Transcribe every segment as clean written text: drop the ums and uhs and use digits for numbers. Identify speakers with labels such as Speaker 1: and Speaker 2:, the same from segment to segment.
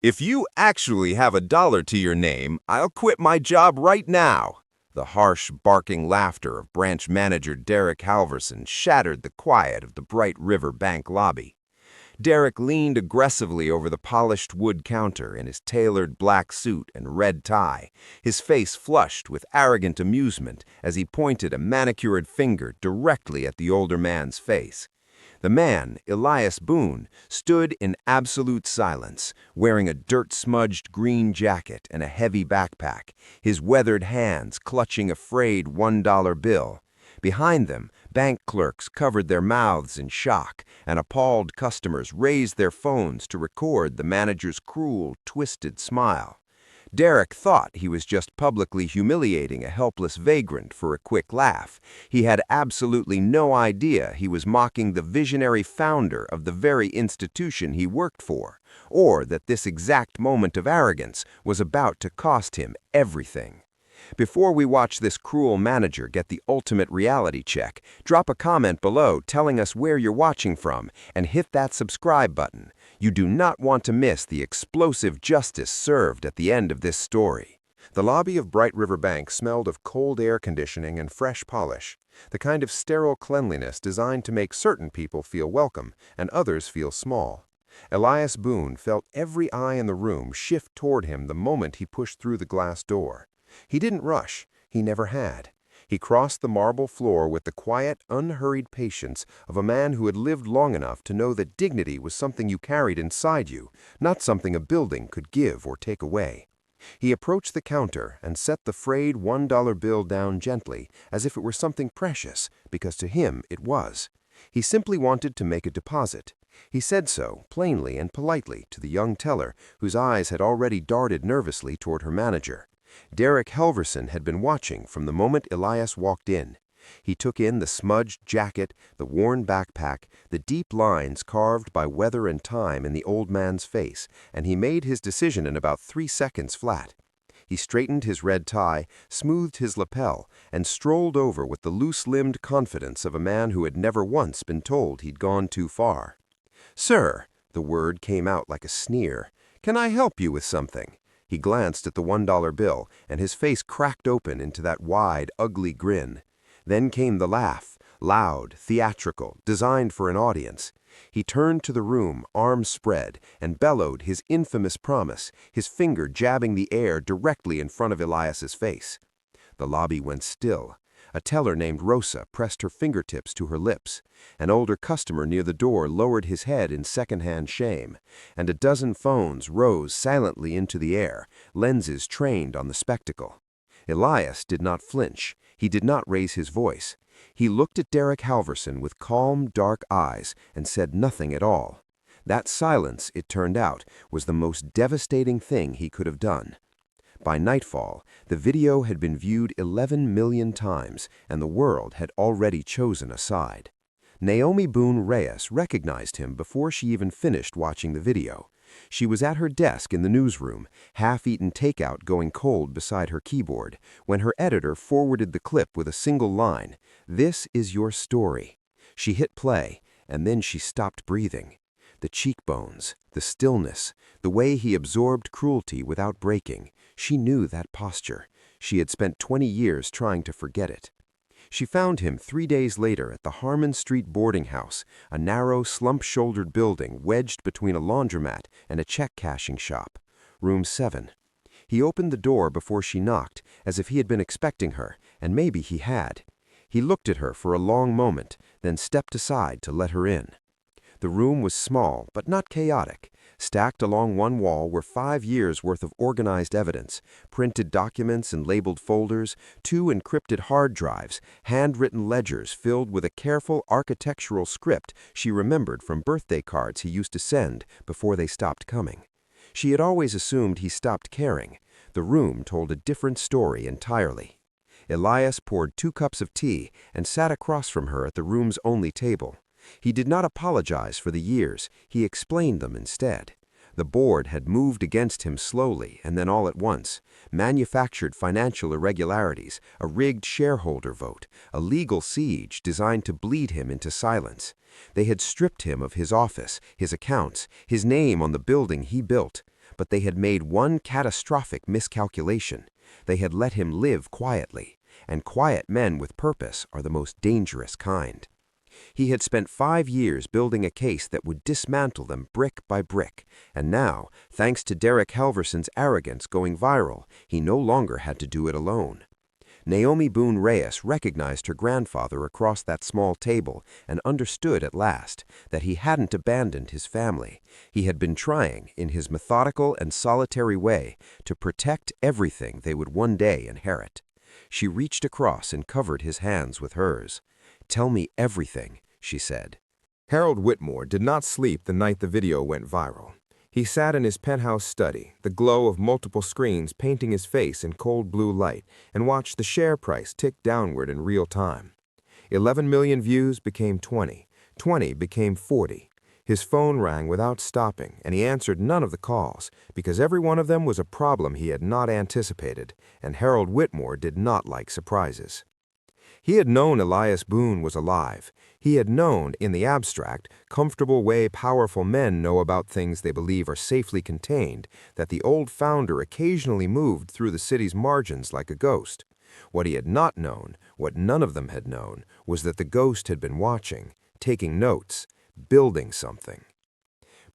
Speaker 1: If you actually have $1 to your name, I'll quit my job right now. The harsh, barking laughter of branch manager Derek Halverson shattered the quiet of the Bright River Bank lobby. Derek leaned aggressively over the polished wood counter in his tailored black suit and red tie, his face flushed with arrogant amusement as he pointed a manicured finger directly at the older man's face. The man, Elias Boon, stood in absolute silence, wearing a dirt-smudged green jacket and a heavy backpack, his weathered hands clutching a frayed $1 bill. Behind them, bank clerks covered their mouths in shock, and appalled customers raised their phones to record the manager's cruel, twisted smile. Derek thought he was just publicly humiliating a helpless vagrant for a quick laugh. He had absolutely no idea he was mocking the visionary founder of the very institution he worked for, or that this exact moment of arrogance was about to cost him everything. Before we watch this cruel manager get the ultimate reality check, drop a comment below telling us where you're watching from and hit that subscribe button. You do not want to miss the explosive justice served at the end of this story.
Speaker 2: The lobby of Bright River Bank smelled of cold air conditioning and fresh polish, the kind of sterile cleanliness designed to make certain people feel welcome and others feel small. Elias Boon felt every eye in the room shift toward him the moment he pushed through the glass door. He didn't rush. He never had. He crossed the marble floor with the quiet, unhurried patience of a man who had lived long enough to know that dignity was something you carried inside you, not something a building could give or take away. He approached the counter and set the frayed $1 bill down gently, as if it were something precious, because to him it was. He simply wanted to make a deposit. He said so, plainly and politely, to the young teller, whose eyes had already darted nervously toward her manager. Derek Halverson had been watching from the moment Elias walked in. He took in the smudged jacket, the worn backpack, the deep lines carved by weather and time in the old man's face, and he made his decision in about 3 seconds flat. He straightened his red tie, smoothed his lapel, and strolled over with the loose-limbed confidence of a man who had never once been told he'd gone too far. "Sir," the word came out like a sneer, "can I help you with something?" He glanced at the $1 bill, and his face cracked open into that wide, ugly grin. Then came the laugh, loud, theatrical, designed for an audience. He turned to the room, arms spread, and bellowed his infamous promise, his finger jabbing the air directly in front of Elias's face. The lobby went still. A teller named Rosa pressed her fingertips to her lips. An older customer near the door lowered his head in second-hand shame, and a dozen phones rose silently into the air, lenses trained on the spectacle. Elias did not flinch. He did not raise his voice. He looked at Derek Halverson with calm, dark eyes and said nothing at all. That silence, it turned out, was the most devastating thing he could have done. By nightfall, the video had been viewed 11 million times, and the world had already chosen a side. Naomi Boone Reyes recognized him before she even finished watching the video. She was at her desk in the newsroom, half-eaten takeout going cold beside her keyboard, when her editor forwarded the clip with a single line, "This is your story." She hit play, and then she stopped breathing. The cheekbones, the stillness, the way he absorbed cruelty without breaking. She knew that posture. She had spent 20 years trying to forget it. She found him 3 days later at the Harmon Street boarding house, a narrow, slump-shouldered building wedged between a laundromat and a check-cashing shop. Room 7. He opened the door before she knocked, as if he had been expecting her, and maybe he had. He looked at her for a long moment, then stepped aside to let her in. The room was small, but not chaotic. Stacked along one wall were 5 years' worth of organized evidence, printed documents and labeled folders, 2 encrypted hard drives, handwritten ledgers filled with a careful architectural script she remembered from birthday cards he used to send before they stopped coming. She had always assumed he stopped caring. The room told a different story entirely. Elias poured 2 cups of tea and sat across from her at the room's only table. He did not apologize for the years. He explained them instead. The board had moved against him slowly and then all at once, manufactured financial irregularities, a rigged shareholder vote, a legal siege designed to bleed him into silence. They had stripped him of his office, his accounts, his name on the building he built.
Speaker 1: but they had made one catastrophic miscalculation. They had let him live quietly, and quiet men with purpose are the most dangerous kind. He had spent 5 years building a case that would dismantle them brick by brick, and now, thanks to Derek Halverson's arrogance going viral, he no longer had to do it alone. Naomi Boon Reyes recognized her grandfather across that small table and understood at last that he hadn't abandoned his family. He had been trying, in his methodical and solitary way, to protect everything they would one day inherit. She reached across and covered his hands with hers. "Tell me everything," she said.
Speaker 2: Harold Whitmore did not sleep the night the video went viral. He sat in his penthouse study, the glow of multiple screens painting his face in cold blue light, and watched the share price tick downward in real time. 11 million views became 20. 20 became 40. His phone rang without stopping, and he answered none of the calls, because every one of them was a problem he had not anticipated, and Harold Whitmore did not like surprises. He had known Elias Boon was alive. He had known, in the abstract, comfortable way powerful men know about things they believe are safely contained, that the old founder occasionally moved through the city's margins like a ghost. What he had not known, what none of them had known, was that the ghost had been watching, taking notes, building something.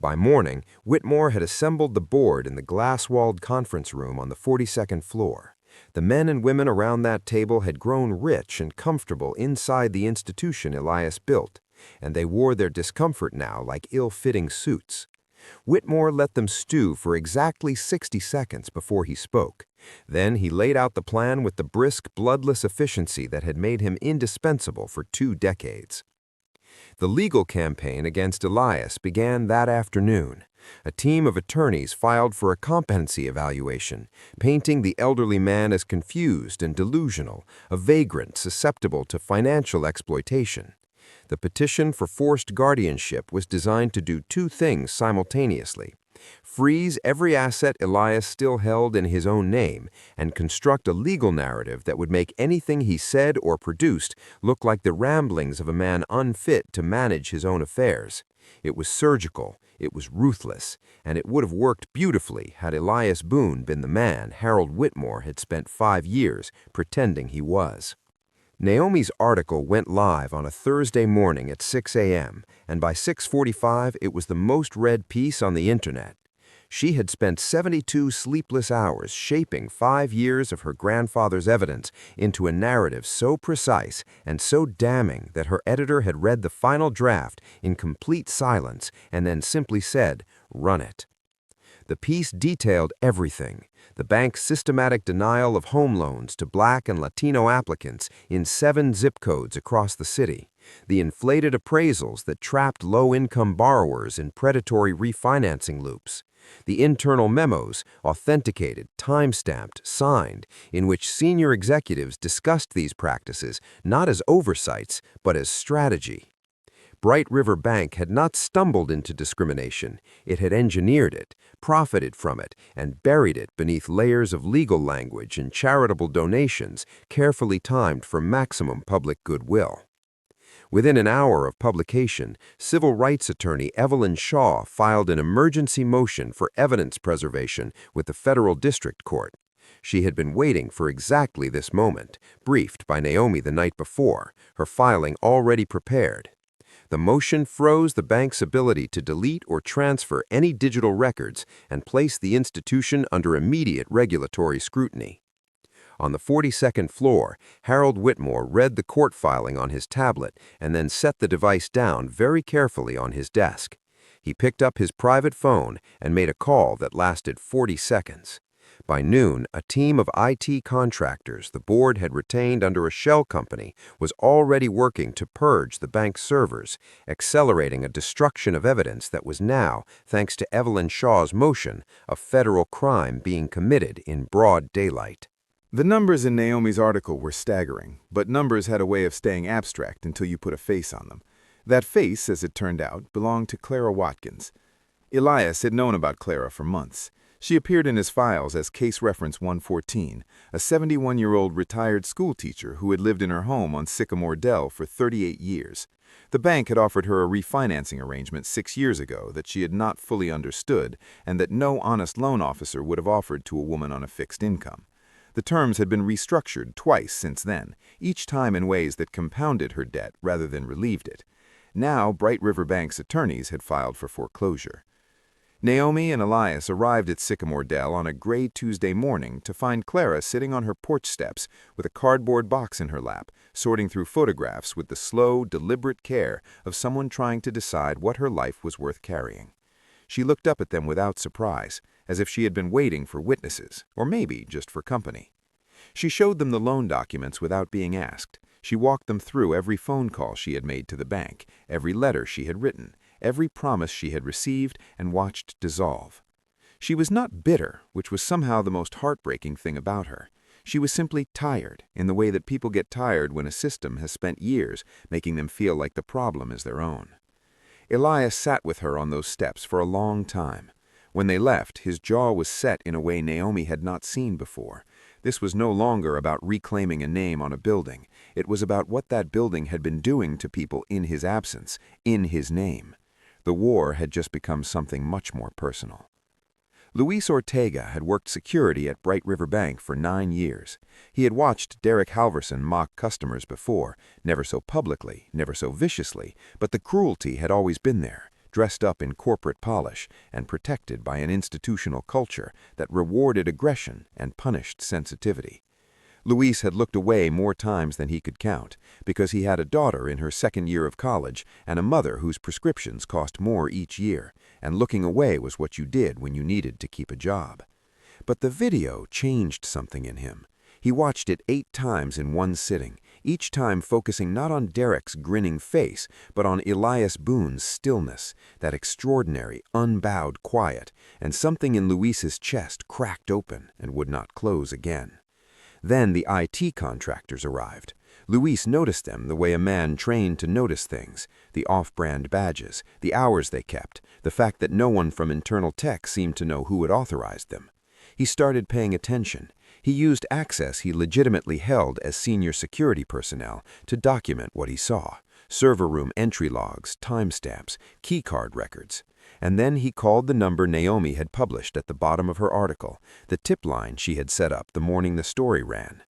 Speaker 2: By morning, Whitmore had assembled the board in the glass-walled conference room on the 42nd floor. The men and women around that table had grown rich and comfortable inside the institution Elias built, and they wore their discomfort now like ill-fitting suits. Whitmore let them stew for exactly 60 seconds before he spoke. Then he laid out the plan with the brisk, bloodless efficiency that had made him indispensable for 2 decades. The legal campaign against Elias began that afternoon. A team of attorneys filed for a competency evaluation, painting the elderly man as confused and delusional, a vagrant susceptible to financial exploitation. The petition for forced guardianship was designed to do 2 things simultaneously: freeze every asset Elias still held in his own name, and construct a legal narrative that would make anything he said or produced look like the ramblings of a man unfit to manage his own affairs. It was surgical, it was ruthless, and it would have worked beautifully had Elias Boon been the man Harold Whitmore had spent 5 years pretending he was. Naomi's article went live on a Thursday morning at 6 a.m., and by 6:45 it was the most read piece on the internet. She had spent 72 sleepless hours shaping 5 years of her grandfather's evidence into a narrative so precise and so damning that her editor had read the final draft in complete silence and then simply said, "Run it." The piece detailed everything: the bank's systematic denial of home loans to Black and Latino applicants in 7 zip codes across the city, the inflated appraisals that trapped low-income borrowers in predatory refinancing loops, the internal memos, authenticated, time-stamped, signed, in which senior executives discussed these practices not as oversights but as strategy. Bright River Bank had not stumbled into discrimination. It had engineered it, profited from it, and buried it beneath layers of legal language and charitable donations carefully timed for maximum public goodwill. Within an hour of publication, civil rights attorney Evelyn Shaw filed an emergency motion for evidence preservation with the federal district court. She had been waiting for exactly this moment, briefed by Naomi the night before, her filing already prepared. The motion froze the bank's ability to delete or transfer any digital records and placed the institution under immediate regulatory scrutiny. On the 42nd floor, Harold Whitmore read the court filing on his tablet and then set the device down very carefully on his desk. He picked up his private phone and made a call that lasted 40 seconds. By noon, a team of IT contractors the board had retained under a shell company was already working to purge the bank's servers, accelerating a destruction of evidence that was now, thanks to Evelyn Shaw's motion, a federal crime being committed in broad daylight.
Speaker 3: The numbers in Naomi's article were staggering, but numbers had a way of staying abstract until you put a face on them. That face, as it turned out, belonged to Clara Watkins. Elias had known about Clara for months. She appeared in his files as Case Reference 114, a 71-year-old retired schoolteacher who had lived in her home on Sycamore Dell for 38 years. The bank had offered her a refinancing arrangement 6 years ago that she had not fully understood and that no honest loan officer would have offered to a woman on a fixed income. The terms had been restructured twice since then, each time in ways that compounded her debt rather than relieved it. Now, Bright River Bank's attorneys had filed for foreclosure. Naomi and Elias arrived at Sycamore Dell on a gray Tuesday morning to find Clara sitting on her porch steps with a cardboard box in her lap, sorting through photographs with the slow, deliberate care of someone trying to decide what her life was worth carrying. She looked up at them without surprise, as if she had been waiting for witnesses, or maybe just for company. She showed them the loan documents without being asked. She walked them through every phone call she had made to the bank, every letter she had written, every promise she had received and watched dissolve. She was not bitter, which was somehow the most heartbreaking thing about her. She was simply tired, in the way that people get tired when a system has spent years making them feel like the problem is their own. Elias sat with her on those steps for a long time. When they left, his jaw was set in a way Naomi had not seen before. This was no longer about reclaiming a name on a building. It was about what that building had been doing to people in his absence, in his name. The war had just become something much more personal. Luis Ortega had worked security at Bright River Bank for 9 years. He had watched Derek Halverson mock customers before, never so publicly, never so viciously, but the cruelty had always been there, dressed up in corporate polish and protected by an institutional culture that rewarded aggression and punished sensitivity. Luis had looked away more times than he could count, because he had a daughter in her 2nd year of college and a mother whose prescriptions cost more each year, and looking away was what you did when you needed to keep a job. But the video changed something in him. He watched it 8 times in one sitting, each time focusing not on Derek's grinning face, but on Elias Boon's stillness, that extraordinary, unbowed quiet, and something in Luis's chest cracked open and would not close again. Then the IT contractors arrived. Luis noticed them the way a man trained to notice things, the off-brand badges, the hours they kept, the fact that no one from internal tech seemed to know who had authorized them. He started paying attention. He used access he legitimately held as senior security personnel to document what he saw: server room entry logs, timestamps, keycard records. And then he called the number Naomi had published at the bottom of her article, the tip line she had set up the morning the story ran.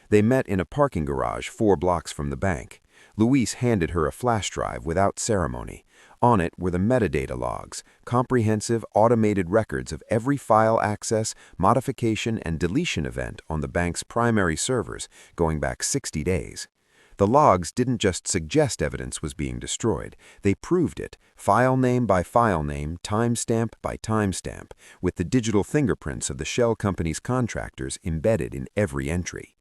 Speaker 3: They met in a parking garage 4 blocks from the bank. Luis handed her a flash drive without ceremony. On it were the metadata logs, comprehensive automated records of every file access, modification, and deletion event on the bank's primary servers going back 60 days. The logs didn't just suggest evidence was being destroyed, they proved it, file name by file name, timestamp by timestamp, with the digital fingerprints of the shell company's contractors embedded in every entry.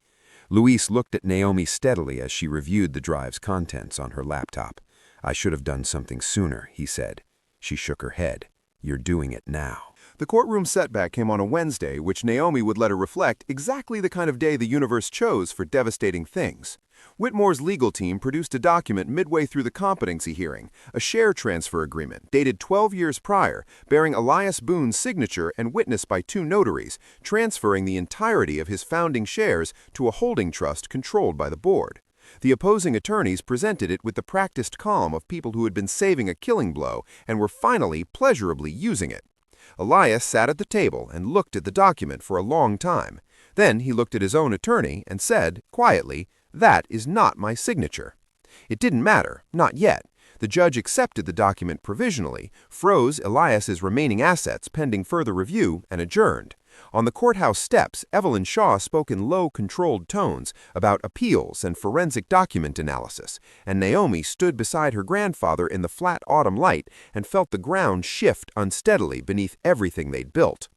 Speaker 3: Luis looked at Naomi steadily as she reviewed the drive's contents on her laptop. "I should have done something sooner," he said. She shook her head. "You're doing it now."
Speaker 2: The courtroom setback came on a Wednesday, which Naomi would let her reflect exactly the kind of day the universe chose for devastating things. Whitmore's legal team produced a document midway through the competency hearing, a share transfer agreement dated 12 years prior, bearing Elias Boon's signature and witnessed by 2 notaries, transferring the entirety of his founding shares to a holding trust controlled by the board. The opposing attorneys presented it with the practiced calm of people who had been saving a killing blow and were finally pleasurably using it. Elias sat at the table and looked at the document for a long time. Then he looked at his own attorney and said, quietly, "That is not my signature." It didn't matter, not yet. The judge accepted the document provisionally, froze Elias's remaining assets pending further review, and adjourned. On the courthouse steps, Evelyn Shaw spoke in low, controlled tones about appeals and forensic document analysis, and Naomi stood beside her grandfather in the flat autumn light and felt the ground shift unsteadily beneath everything they'd built.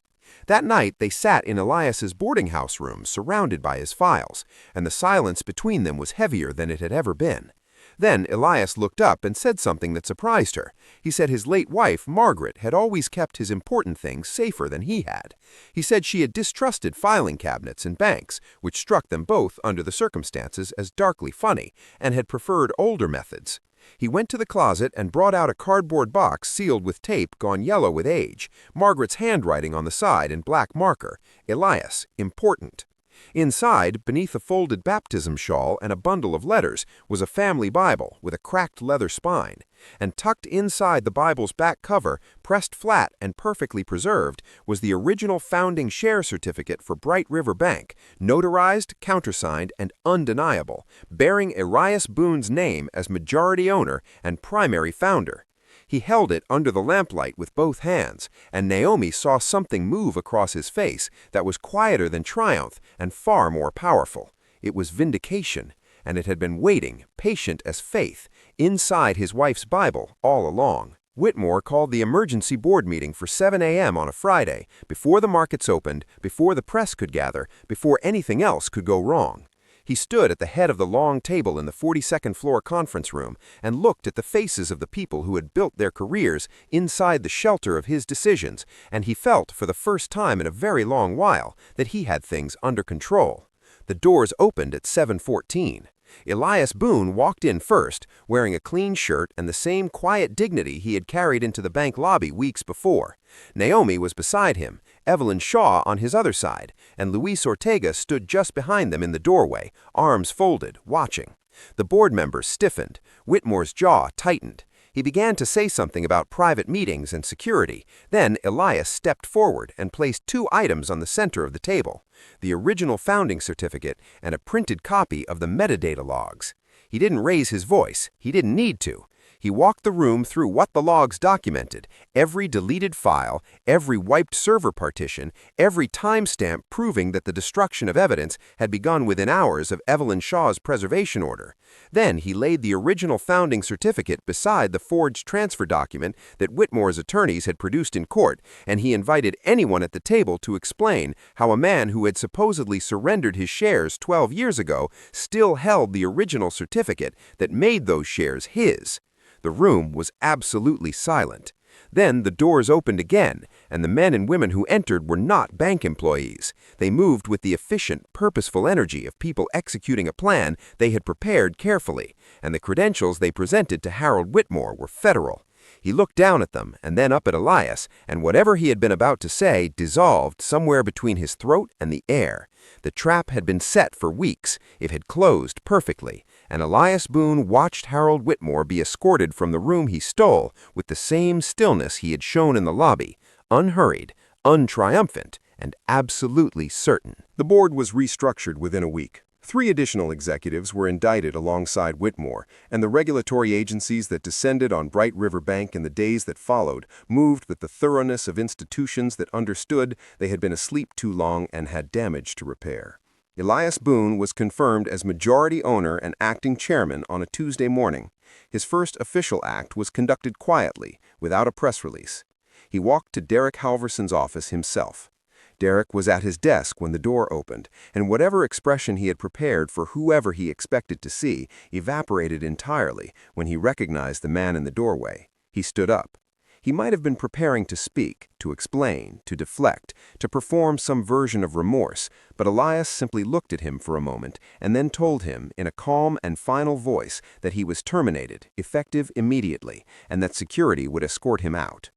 Speaker 2: That night, they sat in Elias's boarding house room, surrounded by his files, and the silence between them was heavier than it had ever been. Then Elias looked up and said something that surprised her. He said his late wife, Margaret, had always kept his important things safer than he had. He said she had distrusted filing cabinets and banks, which struck them both, under the circumstances, as darkly funny, and had preferred older methods. He went to the closet and brought out a cardboard box sealed with tape gone yellow with age, Margaret's handwriting on the side in black marker, Elias, important. Inside, beneath a folded baptism shawl and a bundle of letters, was a family Bible with a cracked leather spine. And tucked inside the Bible's back cover, pressed flat and perfectly preserved, was the original founding share certificate for Bright River Bank, notarized, countersigned, and undeniable, bearing Elias Boon's name as majority owner and primary founder. He held it under the lamplight with both hands, and Naomi saw something move across his face that was quieter than triumph and far more powerful. It was vindication, and it had been waiting, patient as faith, inside his wife's Bible all along. Whitmore called the emergency board meeting for 7 a.m. on a Friday, before the markets opened, before the press could gather, before anything else could go wrong. He stood at the head of the long table in the 42nd floor conference room and looked at the faces of the people who had built their careers inside the shelter of his decisions, and he felt for the first time in a very long while that he had things under control. The doors opened at 7:14. Elias Boon walked in first, wearing a clean shirt and the same quiet dignity he had carried into the bank lobby weeks before. Naomi was beside him, Evelyn Shaw on his other side, and Luis Ortega stood just behind them in the doorway, arms folded, watching. The board members stiffened. Whitmore's jaw tightened. He began to say something about private meetings and security. Then Elias stepped forward and placed 2 items on the center of the table: the original founding certificate and a printed copy of the metadata logs. He didn't raise his voice. He didn't need to. He walked the room through what the logs documented: every deleted file, every wiped server partition, every timestamp proving that the destruction of evidence had begun within hours of Evelyn Shaw's preservation order. Then he laid the original founding certificate beside the forged transfer document that Whitmore's attorneys had produced in court, and he invited anyone at the table to explain how a man who had supposedly surrendered his shares 12 years ago still held the original certificate that made those shares his. The room was absolutely silent. Then the doors opened again, and the men and women who entered were not bank employees. They moved with the efficient, purposeful energy of people executing a plan they had prepared carefully, and the credentials they presented to Harold Whitmore were federal. He looked down at them and then up at Elias, and whatever he had been about to say dissolved somewhere between his throat and the air. The trap had been set for weeks. It had closed perfectly, and Elias Boon watched Harold Whitmore be escorted from the room he stole with the same stillness he had shown in the lobby, unhurried, untriumphant, and absolutely certain. The board was restructured within a week. 3 additional executives were indicted alongside Whitmore, and the regulatory agencies that descended on Bright River Bank in the days that followed moved with the thoroughness of institutions that understood they had been asleep too long and had damage to repair. Elias Boon was confirmed as majority owner and acting chairman on a Tuesday morning. His first official act was conducted quietly, without a press release. He walked to Derek Halverson's office himself. Derek was at his desk when the door opened, and whatever expression he had prepared for whoever he expected to see evaporated entirely when he recognized the man in the doorway. He stood up. He might have been preparing to speak, to explain, to deflect, to perform some version of remorse, but Elias simply looked at him for a moment and then told him in a calm and final voice that he was terminated, effective immediately, and that security would escort him out.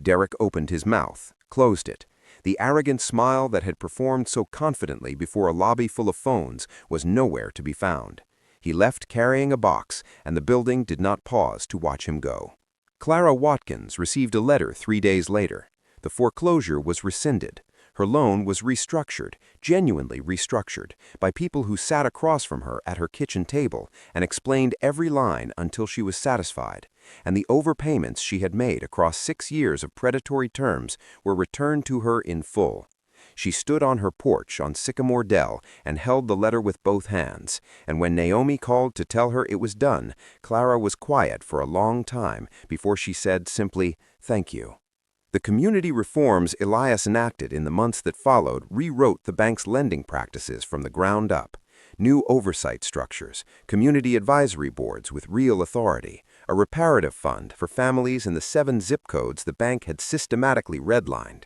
Speaker 2: Derek opened his mouth, closed it. The arrogant smile that had performed so confidently before a lobby full of phones was nowhere to be found. He left carrying a box, and the building did not pause to watch him go. Clara Watkins received a letter 3 days later. The foreclosure was rescinded. Her loan was restructured, genuinely restructured, by people who sat across from her at her kitchen table and explained every line until she was satisfied, and the overpayments she had made across 6 years of predatory terms were returned to her in full. She stood on her porch on Sycamore Dell and held the letter with both hands, and when Naomi called to tell her it was done, Clara was quiet for a long time before she said simply, "Thank you." The community reforms Elias enacted in the months that followed rewrote the bank's lending practices from the ground up. New oversight structures, community advisory boards with real authority, a reparative fund for families in the 7 zip codes the bank had systematically redlined.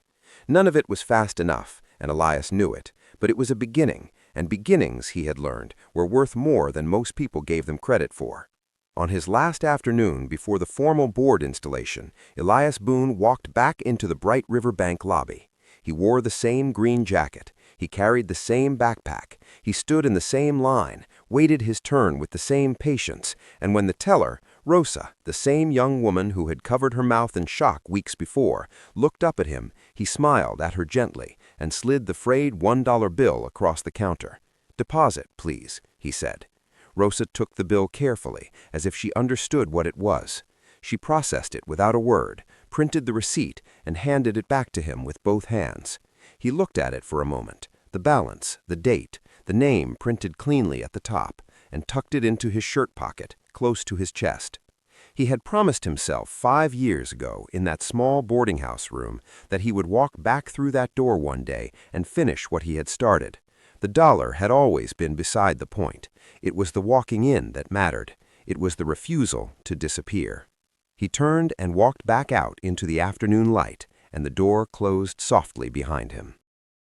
Speaker 2: None of it was fast enough, and Elias knew it, but it was a beginning, and beginnings, he had learned, were worth more than most people gave them credit for. On his last afternoon before the formal board installation, Elias Boon walked back into the Bright River Bank lobby. He wore the same green jacket.
Speaker 1: He carried the same backpack. He stood in the same line, waited his turn with the same patience, and when the teller, Rosa, the same young woman who had covered her mouth in shock weeks before, looked up at him, he smiled at her gently and slid the frayed $1 bill across the counter. "Deposit, please," he said. Rosa took the bill carefully, as if she understood what it was. She processed it without a word, printed the receipt, and handed it back to him with both hands. He looked at it for a moment, the balance, the date, the name printed cleanly at the top, and tucked it into his shirt pocket, close to his chest. He had promised himself 5 years ago in that small boarding house room that he would walk back through that door one day and finish what he had started. The dollar had always been beside the point. It was the walking in that mattered. It was the refusal to disappear. He turned and walked back out into the afternoon light, and the door closed softly behind him.